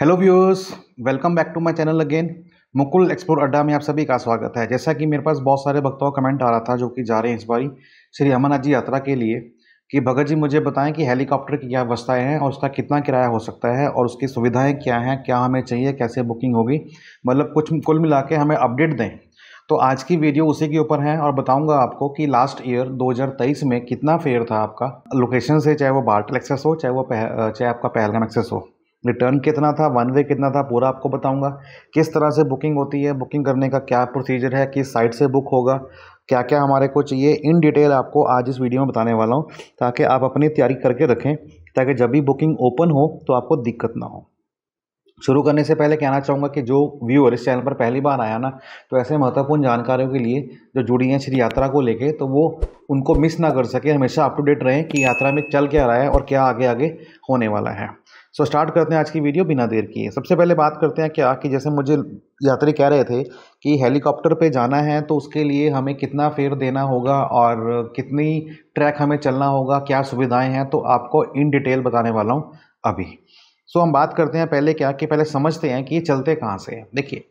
Hello viewers, welcome back to my channel again. Mukul Explore Adda में आप सभी का स्वागत है। जैसा कि मेरे पास बहुत सारे भक्तों का कमेंट आ रहा था जो कि जा रहे हैं इस बारी श्री अमरनाथ जी यात्रा के लिए कि भगत जी मुझे बताएं कि हेलीकॉप्टर की क्या व्यवस्थाएं हैं और उसका कितना किराया हो सकता है और उसकी सुविधाएं क्या हैं, क्या हमें चाहिए, कैसे बुकिंग होगी, मतलब कुछ कुल मिला के हमें अपडेट दें। तो आज की वीडियो उसी के ऊपर है और बताऊंगा आपको कि लास्ट ईयर 2023 में कितना फेयर था आपका लोकेशन से, चाहे वो बाल्टल एक्सेस हो, चाहे आपका पहलगाम एक्सेस हो। रिटर्न कितना था, वन वे कितना था, पूरा आपको बताऊंगा। किस तरह से बुकिंग होती है, बुकिंग करने का क्या प्रोसीजर है, किस साइट से बुक होगा, क्या क्या हमारे को चाहिए, इन डिटेल आपको आज इस वीडियो में बताने वाला हूं ताकि आप अपनी तैयारी करके रखें, ताकि जब भी बुकिंग ओपन हो तो आपको दिक्कत ना हो। शुरू करने से पहले कहना चाहूँगा कि जो व्यूअर इस चैनल पर पहली बार आया ना, तो ऐसे महत्वपूर्ण जानकारियों के लिए जो जुड़ी हैं श्री यात्रा को लेके, तो वो उनको मिस ना कर सके, हमेशा अप टू डेट रहें कि यात्रा में चल क्या रहा है और क्या आगे आगे होने वाला है। सो स्टार्ट करते हैं आज की वीडियो बिना देर किए। सबसे पहले बात करते हैं क्या कि जैसे मुझे यात्री कह रहे थे कि हेलीकॉप्टर पे जाना है तो उसके लिए हमें कितना फेयर देना होगा और कितनी ट्रैक हमें चलना होगा, क्या सुविधाएं हैं, तो आपको इन डिटेल बताने वाला हूँ अभी। सो हम बात करते हैं पहले क्या कि पहले समझते हैं कि ये चलते कहाँ से हैं। देखिए,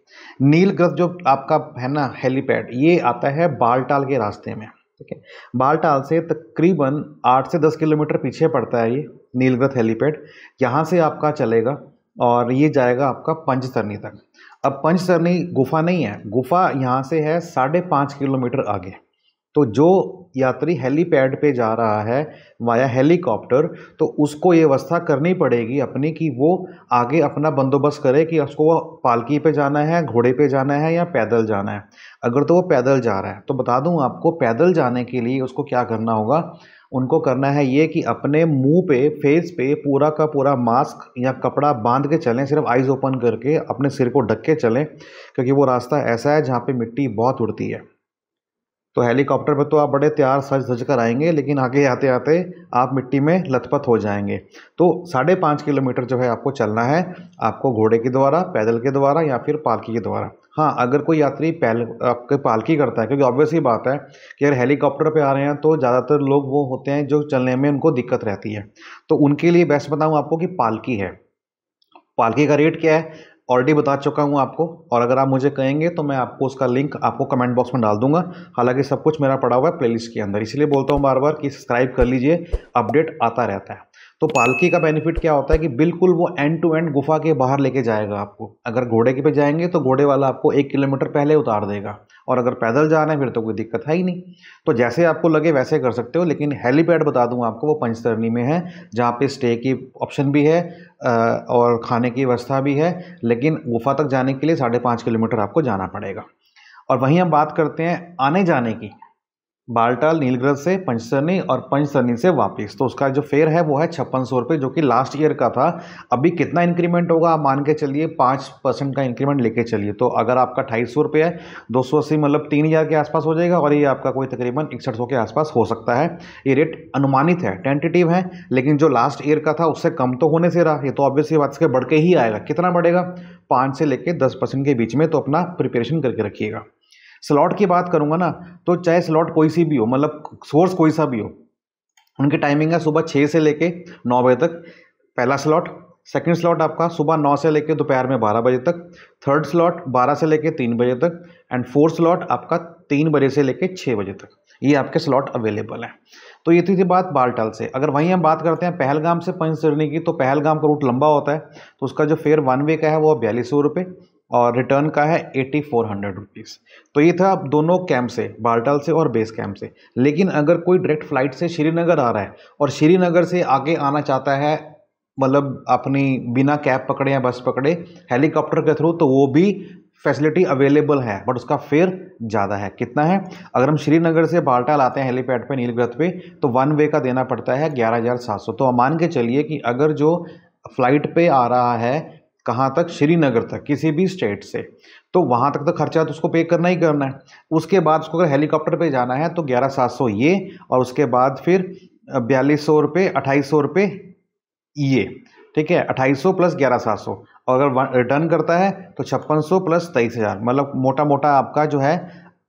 नीलगिरी जो आपका है ना हेलीपैड, ये आता है बालटाल के रास्ते में। ठीक है, बालटाल से तकरीबन 8 से 10 किलोमीटर पीछे पड़ता है ये नीलगिरी हेलीपैड। यहाँ से आपका चलेगा और ये जाएगा आपका पंचतरनी तक। अब पंचतरनी गुफा नहीं है, गुफा यहाँ से है 5.5 किलोमीटर आगे। तो जो यात्री हेलीपैड पे जा रहा है वाया हेलीकॉप्टर, तो उसको ये व्यवस्था करनी पड़ेगी अपनी कि वो आगे अपना बंदोबस्त करे कि उसको वो पालकी पे जाना है, घोड़े पे जाना है या पैदल जाना है। अगर तो वो पैदल जा रहा है तो बता दूं आपको, पैदल जाने के लिए उसको क्या करना होगा, उनको करना है ये कि अपने मुंह पे, फेस पे पूरा का पूरा मास्क या कपड़ा बांध के चलें, सिर्फ आइज़ ओपन करके अपने सिर को ढक के चलें, क्योंकि वो रास्ता ऐसा है जहाँ पे मिट्टी बहुत उड़ती है। तो हेलीकॉप्टर पर तो आप बड़े तैयार सज धज कर आएंगे, लेकिन आगे आते आते आप मिट्टी में लथपथ हो जाएंगे। तो 5.5 किलोमीटर जो है आपको चलना है, आपको घोड़े के द्वारा, पैदल के द्वारा या फिर पालकी के द्वारा। हाँ, अगर कोई यात्री आपके पालकी करता है, क्योंकि ऑब्वियस ही बात है कि अगर हेलीकॉप्टर पे आ रहे हैं तो ज़्यादातर लोग वो होते हैं जो चलने में उनको दिक्कत रहती है, तो उनके लिए बेस्ट बताऊँ आपको कि पालकी है। पालकी का रेट क्या है ऑलरेडी बता चुका हूँ आपको, और अगर आप मुझे कहेंगे तो मैं आपको उसका लिंक आपको कमेंट बॉक्स में डाल दूंगा। हालांकि सब कुछ मेरा पड़ा हुआ है प्लेलिस्ट के अंदर, इसलिए बोलता हूँ बार बार कि सब्सक्राइब कर लीजिए, अपडेट आता रहता है। तो पालकी का बेनिफिट क्या होता है कि बिल्कुल वो एंड टू एंड गुफा के बाहर लेके जाएगा आपको। अगर घोड़े के पे जाएंगे तो घोड़े वाला आपको 1 किलोमीटर पहले उतार देगा, और अगर पैदल जाना है फिर तो कोई दिक्कत है ही नहीं। तो जैसे आपको लगे वैसे कर सकते हो, लेकिन हेलीपैड बता दूं आपको, वो पंचतरनी में है, जहाँ पे स्टे की ऑप्शन भी है और खाने की व्यवस्था भी है, लेकिन गुफा तक जाने के लिए 5.5 किलोमीटर आपको जाना पड़ेगा। और वहीं हम बात करते हैं आने जाने की, बालटाल नीलगिरी से पंचतरनी और पंचतरनी से वापस, तो उसका जो फेयर है वो है 5600 रुपये, जो कि लास्ट ईयर का था। अभी कितना इंक्रीमेंट होगा आप मान के चलिए, 5% का इंक्रीमेंट लेके चलिए। तो अगर आपका 250 रुपये है, 280 मतलब 3000 के आसपास हो जाएगा, और ये आपका कोई तकरीबन 6100 के आसपास हो सकता है। ये रेट अनुमानित है, टेंटेटिव है, लेकिन जो लास्ट ईयर का था उससे कम तो होने से रहा, ये तो ऑब्वियसली बात से बढ़ के ही आएगा। कितना बढ़ेगा? 5 से लेकर 10% के बीच में, तो अपना प्रिपरेशन करके रखिएगा। स्लॉट की बात करूंगा ना, तो चाहे स्लॉट कोई सी भी हो, मतलब सोर्स कोई सा भी हो, उनकी टाइमिंग है सुबह 6 से लेके 9 बजे तक पहला स्लॉट। सेकंड स्लॉट आपका सुबह 9 से लेके दोपहर में 12 बजे तक। थर्ड स्लॉट 12 से लेके 3 बजे तक। एंड फोर्थ स्लॉट आपका 3 बजे से लेके 6 बजे तक। ये आपके स्लॉट अवेलेबल है। तो ये थी बात बालटाल से। अगर वहीं हम बात करते हैं पहलगाम से पंचतरनी की, तो पहलगाम का रूट लंबा होता है, तो उसका जो फेयर वन वे का है वो 4200 रुपये और रिटर्न का है 8400 रुपीज़। तो ये था दोनों कैंप से, बालटाल से और बेस कैंप से। लेकिन अगर कोई डायरेक्ट फ्लाइट से श्रीनगर आ रहा है और श्रीनगर से आगे आना चाहता है, मतलब अपनी बिना कैब पकड़े या बस पकड़े हेलीकॉप्टर के थ्रू, तो वो भी फैसिलिटी अवेलेबल है, बट उसका फेयर ज़्यादा है। कितना है? अगर हम श्रीनगर से बालटाल आते हैं हेलीपैड पे नीलगिरी पे, तो वन वे का देना पड़ता है 11700। तो मान के चलिए कि अगर जो फ्लाइट पे आ रहा है कहाँ तक, श्रीनगर तक, किसी भी स्टेट से, तो वहाँ तक तो खर्चा तो उसको पे करना ही करना है। उसके बाद उसको अगर हेलीकॉप्टर पे जाना है तो 11700 ये, और उसके बाद फिर 4200 रुपये, 2800 रुपये ये। ठीक है, 2800 प्लस 11700, और अगर रिटर्न करता है तो 5600 प्लस 23000, मतलब मोटा मोटा आपका जो है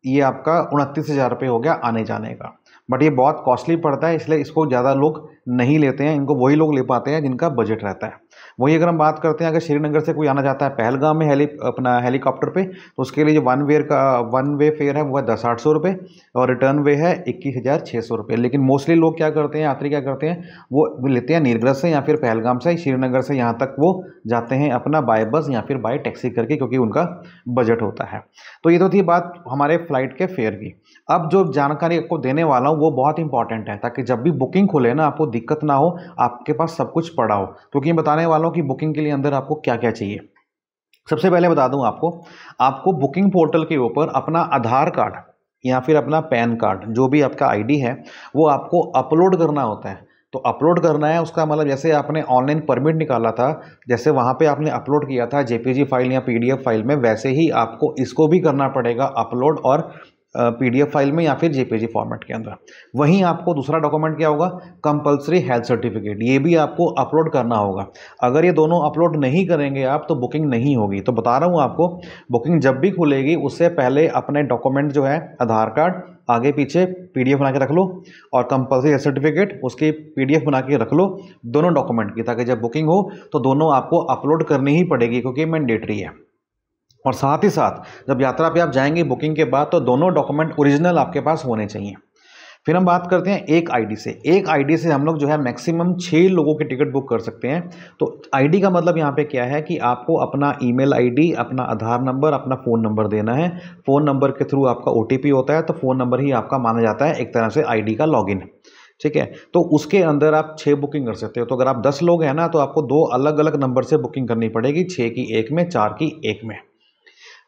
ये आपका 29,000 रुपये हो गया आने जाने का। बट ये बहुत कॉस्टली पड़ता है, इसलिए इसको ज़्यादा लोग नहीं लेते हैं, इनको वही लोग ले पाते हैं जिनका बजट रहता है। वही अगर हम बात करते हैं, अगर श्रीनगर से कोई आना चाहता है पहलगाम में अपना हेलीकॉप्टर पे, तो उसके लिए जो वन वे फेयर है वो है 10-800 रुपये और रिटर्न वे है 21,600 रुपये। लेकिन मोस्टली लोग क्या करते हैं, यात्री क्या करते हैं, वो लेते हैं नीरग्रज से या फिर पहलगाम से, श्रीनगर से यहाँ तक वो जाते हैं अपना बाय बस या फिर बाय टैक्सी करके, क्योंकि उनका बजट होता है। तो ये तो थी बात हमारे फ्लाइट के फेयर की। अब जो जानकारी आपको देने वाला हूँ वो बहुत इंपॉर्टेंट है, ताकि जब भी बुकिंग खुले ना आपको दिक्कत ना हो, आपके पास सब कुछ पड़ा हो। क्योंकि मैं बताने वाला हूँ कि बुकिंग के लिए अंदर आपको क्या क्या चाहिए। सबसे पहले बता दूं आपको बुकिंग पोर्टल के ऊपर अपना आधार कार्ड या फिर अपना पैन कार्ड, जो भी आपका आईडी है, वो आपको अपलोड करना होता है। तो अपलोड करना है, उसका मतलब जैसे आपने ऑनलाइन परमिट निकाला था, जैसे वहाँ पे आपने अपलोड किया था जेपीजी फाइल या पीडीएफ फाइल में, वैसे ही आपको इसको भी करना पड़ेगा अपलोड, और पीडीएफ फाइल में या फिर जेपीजी फॉर्मेट के अंदर। वहीं आपको दूसरा डॉक्यूमेंट क्या होगा, कंपलसरी हेल्थ सर्टिफिकेट, ये भी आपको अपलोड करना होगा। अगर ये दोनों अपलोड नहीं करेंगे आप तो बुकिंग नहीं होगी। तो बता रहा हूँ आपको, बुकिंग जब भी खुलेगी उससे पहले अपने डॉक्यूमेंट जो है, आधार कार्ड आगे पीछे पीडीएफ बना के रख लो, और कंपलसरी हेल्थ सर्टिफिकेट उसकी पीडीएफ बना के रख लो, दोनों डॉक्यूमेंट की, ताकि जब बुकिंग हो तो दोनों आपको अपलोड करनी ही पड़ेगी, क्योंकि मैंडेटरी है। और साथ ही साथ जब यात्रा पे आप जाएंगे बुकिंग के बाद, तो दोनों डॉक्यूमेंट ओरिजिनल आपके पास होने चाहिए। फिर हम बात करते हैं एक आईडी से। एक आईडी से हम लोग जो है मैक्सिमम 6 लोगों की टिकट बुक कर सकते हैं। तो आईडी का मतलब यहाँ पे क्या है कि आपको अपना ईमेल आईडी, अपना आधार नंबर, अपना फ़ोन नंबर देना है। फ़ोन नंबर के थ्रू आपका ओटीपी होता है, तो फ़ोन नंबर ही आपका माना जाता है एक तरह से आईडी का लॉगिन। ठीक है, तो उसके अंदर आप 6 बुकिंग कर सकते हो। तो अगर आप 10 लोग हैं ना, तो आपको 2 अलग अलग नंबर से बुकिंग करनी पड़ेगी, 6 की एक में, 4 की एक में।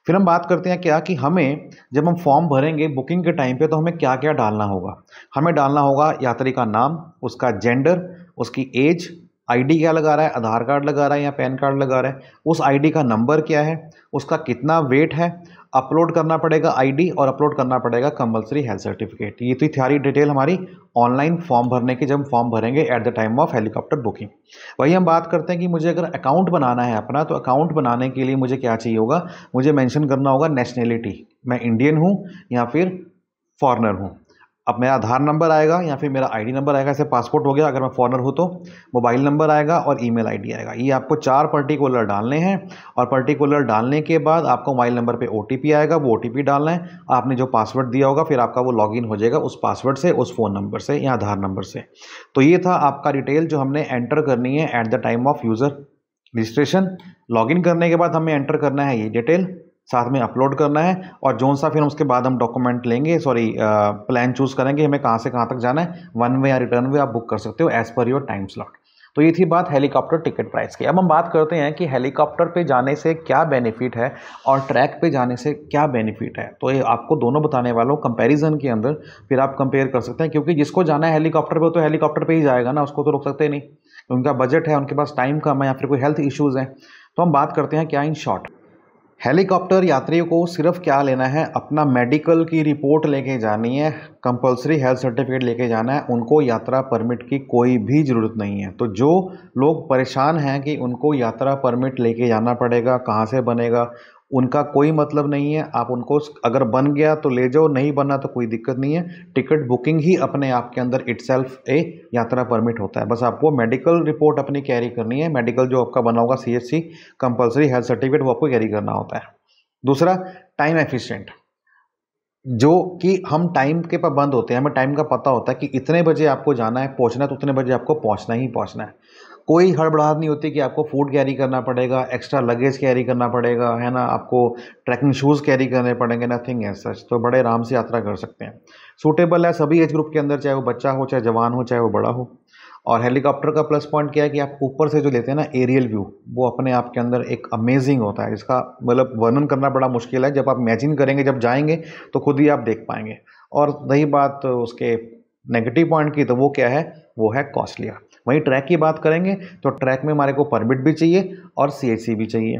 फिर हम बात करते हैं क्या कि हमें जब हम फॉर्म भरेंगे बुकिंग के टाइम पे, तो हमें क्या क्या डालना होगा। हमें डालना होगा यात्री का नाम, उसका जेंडर, उसकी एज, आईडी क्या लगा रहा है, आधार कार्ड लगा रहा है या पैन कार्ड लगा रहा है, उस आईडी का नंबर क्या है, उसका कितना वेट है, अपलोड करना पड़ेगा आईडी, और अपलोड करना पड़ेगा कंपलसरी हेल्थ सर्टिफिकेट। ये तो सारी डिटेल हमारी ऑनलाइन फॉर्म भरने की, जब हम फॉर्म भरेंगे at the time of helicopter booking. वही हम बात करते हैं कि मुझे अगर अकाउंट बनाना है अपना, तो अकाउंट बनाने के लिए मुझे क्या चाहिए होगा, मुझे मेंशन करना होगा नेशनैलिटी, मैं इंडियन हूँ या फिर फॉरेनर हूँ। अब मेरा आधार नंबर आएगा या फिर मेरा आईडी नंबर आएगा, जैसे पासपोर्ट हो गया अगर मैं फॉरेनर हूँ तो, मोबाइल नंबर आएगा और ईमेल आईडी आएगा। ये आपको 4 पर्टिकुलर डालने हैं, और पर्टिकुलर डालने के बाद आपको मोबाइल नंबर पे ओटीपी आएगा, वो ओटीपी डालना है। आपने जो पासवर्ड दिया होगा फिर आपका वो लॉगिन हो जाएगा उस पासवर्ड से, उस फ़ोन नंबर से या आधार नंबर से। तो ये था आपका डिटेल जो हमने एंटर करनी है at the time of user registration. Login करने के बाद हमें एंटर करना है ये डिटेल, साथ में अपलोड करना है, और जोन सा फिर उसके बाद हम डॉक्यूमेंट लेंगे, प्लान चूज़ करेंगे हमें कहाँ से कहाँ तक जाना है। वन वे या रिटर्न वे आप बुक कर सकते हो as per your time slot. तो ये थी बात हेलीकॉप्टर टिकट प्राइस की। अब हम बात करते हैं कि हेलीकॉप्टर पे जाने से क्या बेनिफिट है और ट्रैक पे जाने से क्या बेनिफिट है। तो ये आपको दोनों बताने वाला हूँ कंपैरिजन के अंदर, फिर आप कंपेयर कर सकते हैं। क्योंकि जिसको जाना है हेलीकॉप्टर पे, तो हेलीकॉप्टर पे ही जाएगा ना, उसको तो रोक सकते नहीं, उनका बजट है, उनके पास टाइम कम है या फिर कोई हेल्थ इश्यूज़ हैं। तो हम बात करते हैं क्या इन शॉर्ट। हेलीकॉप्टर यात्रियों को सिर्फ क्या लेना है, अपना मेडिकल की रिपोर्ट लेके जानी है, कंपलसरी हेल्थ सर्टिफिकेट लेके जाना है, उनको यात्रा परमिट की कोई भी ज़रूरत नहीं है। तो जो लोग परेशान हैं कि उनको यात्रा परमिट लेके जाना पड़ेगा, कहाँ से बनेगा, उनका कोई मतलब नहीं है। आप उनको अगर बन गया तो ले जाओ, नहीं बना तो कोई दिक्कत नहीं है। टिकट बुकिंग ही अपने आप के अंदर इटसेल्फ ए यात्रा परमिट होता है। बस आपको मेडिकल रिपोर्ट अपनी कैरी करनी है, मेडिकल जो आपका बना होगा CHC कंपलसरी हेल्थ सर्टिफिकेट, वो आपको कैरी करना होता है। दूसरा, टाइम एफिशिएंट, जो कि हम टाइम के पाबंद होते हैं, हमें टाइम का पता होता है कि इतने बजे आपको जाना है, पहुंचना है, तो उतने बजे आपको पहुंचना ही पहुंचना है। कोई हड़बड़ाहट नहीं होती कि आपको फूड कैरी करना पड़ेगा, एक्स्ट्रा लगेज कैरी करना पड़ेगा, है ना, आपको ट्रैकिंग शूज़ कैरी करने पड़ेंगे, नथिंग एज सच। तो बड़े आराम से यात्रा कर सकते हैं। सूटेबल है सभी एज ग्रुप के अंदर, चाहे वो बच्चा हो, चाहे जवान हो, चाहे वो बड़ा हो। और हेलीकॉप्टर का प्लस पॉइंट क्या है कि आप ऊपर से जो लेते हैं ना एरियल व्यू, वो अपने आप के अंदर एक अमेजिंग होता है। इसका मतलब वर्णन करना बड़ा मुश्किल है, जब आप इमेजिन करेंगे, जब जाएंगे तो खुद ही आप देख पाएंगे। और रही बात उसके नेगेटिव पॉइंट की, तो वो क्या है, वो है कॉस्टलियर। वहीं ट्रैक की बात करेंगे तो ट्रैक में हमारे को परमिट भी चाहिए और CHC भी चाहिए।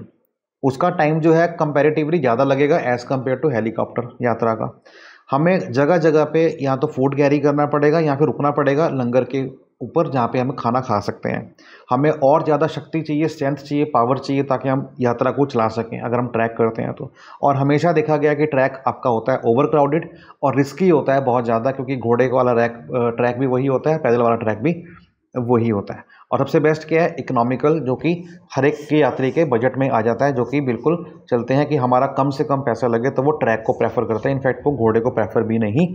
उसका टाइम जो है कंपैरेटिवली ज़्यादा लगेगा एज़ कम्पेयर टू हेलीकॉप्टर यात्रा का। हमें जगह जगह पे या तो फूड कैरी करना पड़ेगा या फिर रुकना पड़ेगा लंगर के ऊपर, जहाँ पे हम खाना खा सकते हैं। हमें और ज़्यादा शक्ति चाहिए, स्ट्रेंथ चाहिए, पावर चाहिए, ताकि हम यात्रा को चला सकें अगर हम ट्रैक करते हैं तो। और हमेशा देखा गया कि ट्रैक आपका होता है ओवर क्राउडेड और रिस्की होता है बहुत ज़्यादा, क्योंकि घोड़े वाला ट्रैक भी वही होता है, पैदल वाला ट्रैक भी वही होता है। और सबसे बेस्ट क्या है, इकोनॉमिकल, जो कि हर एक के यात्री के बजट में आ जाता है, जो कि बिल्कुल चलते हैं कि हमारा कम से कम पैसा लगे, तो वो ट्रैक को प्रेफर करते हैं, इनफैक्ट वो घोड़े को प्रेफर भी नहीं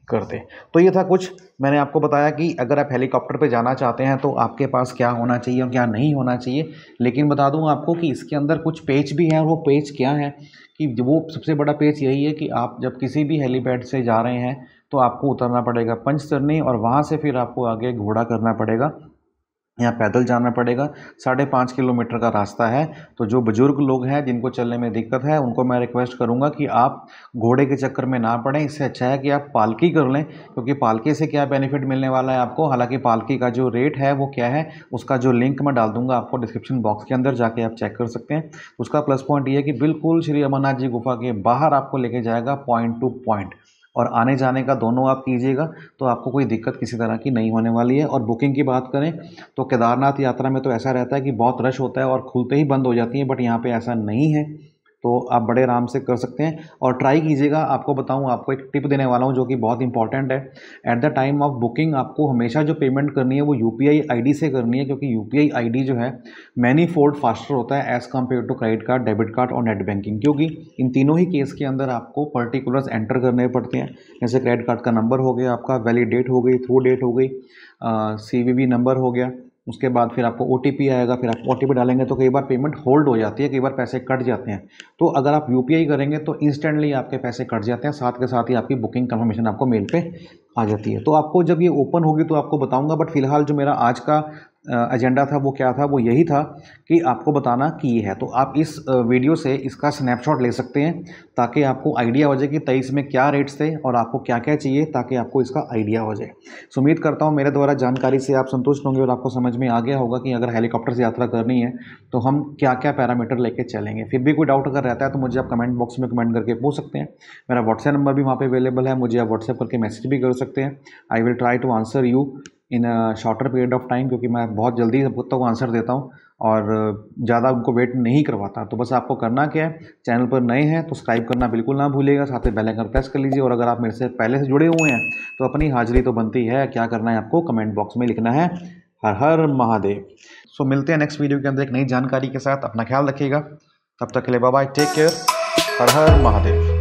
करते। तो ये था कुछ मैंने आपको बताया कि अगर आप हेलीकॉप्टर पे जाना चाहते हैं तो आपके पास क्या होना चाहिए और क्या नहीं होना चाहिए। लेकिन बता दूं आपको कि इसके अंदर कुछ पेच भी हैं, और वो पेच क्या है कि वो सबसे बड़ा पेच यही है कि आप जब किसी भी हेलीपैड से जा रहे हैं तो आपको उतरना पड़ेगा पंचतरनी, और वहाँ से फिर आपको आगे घोड़ा करना पड़ेगा या पैदल जाना पड़ेगा। 5.5 किलोमीटर का रास्ता है। तो जो बुजुर्ग लोग हैं जिनको चलने में दिक्कत है, उनको मैं रिक्वेस्ट करूंगा कि आप घोड़े के चक्कर में ना पड़ें। इससे अच्छा है कि आप पालकी कर लें, क्योंकि पालकी से क्या बेनिफिट मिलने वाला है आपको। हालांकि पालकी का जो रेट है वो क्या है, उसका जो लिंक मैं डाल दूंगा आपको डिस्क्रिप्शन बॉक्स के अंदर, जाके आप चेक कर सकते हैं। उसका प्लस पॉइंट ये है कि बिल्कुल श्री अमरनाथ जी गुफा के बाहर आपको लेके जाएगा, पॉइंट टू पॉइंट, और आने जाने का दोनों आप कीजिएगा, तो आपको कोई दिक्कत किसी तरह की नहीं होने वाली है। और बुकिंग की बात करें तो केदारनाथ यात्रा में तो ऐसा रहता है कि बहुत रश होता है और खुलते ही बंद हो जाती है, बट यहाँ पे ऐसा नहीं है। तो आप बड़े आराम से कर सकते हैं और ट्राई कीजिएगा। आपको बताऊं, आपको एक टिप देने वाला हूं जो कि बहुत इंपॉर्टेंट है। At the time of booking आपको हमेशा जो पेमेंट करनी है वो यूपीआई आईडी से करनी है, क्योंकि यूपीआई आईडी जो है मैनी फोल्ड फास्टर होता है as compare to credit card, debit card और नेट बैंकिंग। क्योंकि इन तीनों ही केस के अंदर आपको पर्टिकुलर्स एंटर करने पड़ते हैं। जैसे क्रेडिट कार्ड का नंबर हो गया आपका, वैलिड डेट हो गई, थ्रू डेट हो गई, सीवीवी नंबर हो गया, उसके बाद फिर आपको ओटीपी आएगा, फिर आप ओटीपी डालेंगे तो कई बार पेमेंट होल्ड हो जाती है, कई बार पैसे कट जाते हैं। तो अगर आप यूपीआई करेंगे तो इंस्टेंटली आपके पैसे कट जाते हैं, साथ के साथ ही आपकी बुकिंग कंफर्मेशन आपको मेल पे आ जाती है। तो आपको जब ये ओपन होगी तो आपको बताऊंगा, बट फिलहाल जो मेरा आज का एजेंडा था वो क्या था, वो यही था कि आपको बताना कि ये है। तो आप इस वीडियो से इसका स्नैपशॉट ले सकते हैं, ताकि आपको आइडिया हो जाए कि 23 में क्या रेट्स थे और आपको क्या क्या चाहिए, ताकि आपको इसका आइडिया हो जाए। सो उम्मीद करता हूँ मेरे द्वारा जानकारी से आप संतुष्ट होंगे और आपको समझ में आ गया होगा कि अगर हेलीकॉप्टर से यात्रा करनी है तो हम क्या क्या पैरामीटर लेके चलेंगे। फिर भी कोई डाउट अगर रहता है तो मुझे आप कमेंट बॉक्स में कमेंट करके पूछ सकते हैं। मेरा व्हाट्सएप नंबर भी वहाँ पे अवेलेबल है, मुझे आप व्हाट्सएप करके मैसेज भी कर सकते हैं। I will try to answer you in a shorter period of time, क्योंकि मैं बहुत जल्दी सबको तक आंसर देता हूँ और ज़्यादा उनको वेट नहीं करवाता। तो बस आपको करना क्या है, चैनल पर नए हैं तो सब्सक्राइब करना बिल्कुल ना भूलिएगा, साथ में बेल आइकन प्रेस कर लीजिए। और अगर आप मेरे से पहले से जुड़े हुए हैं तो अपनी हाजिरी तो बनती है। क्या करना है आपको, कमेंट बॉक्स में लिखना है हर हर महादेव। सो मिलते हैं नेक्स्ट वीडियो के अंदर एक नई जानकारी के साथ। अपना ख्याल रखिएगा, तब तक के लिए बाय बाय, टेक केयर, हर हर महादेव।